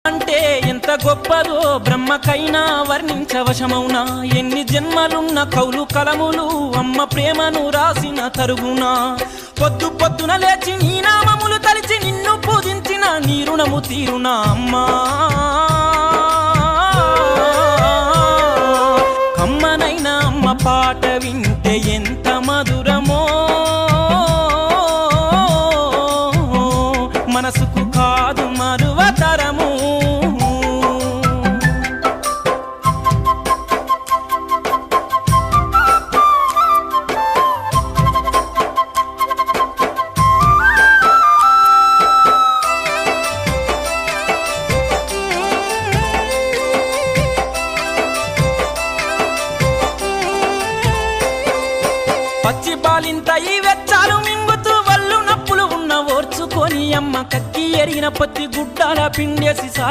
అంటే ఎంత గొప్పదో బ్రహ్మకైనా వర్ణించవశమౌనా ఎన్ని జన్మలున్న కౌలు కలములు అమ్మ ప్రేమను రాసిన తరుగునా పొద్దు పొద్దున లేచి నీ నామములు తలిచి నిన్ను పూజించిన నీ రుణము తీరునా అమ్మా కమ్మనైనా అమ్మ పాట వింటే ఎంత మధురమో మనసుకు కాదు మరువతరము పచ్చి బాలింత ఈ వెచ్చాలు మింగుతూ వల్లు నప్పులు ఉన్న ఓర్చుకొని అమ్మ కక్కి ఎరిగిన పత్తి గుడ్డాల పిండేసి సాకి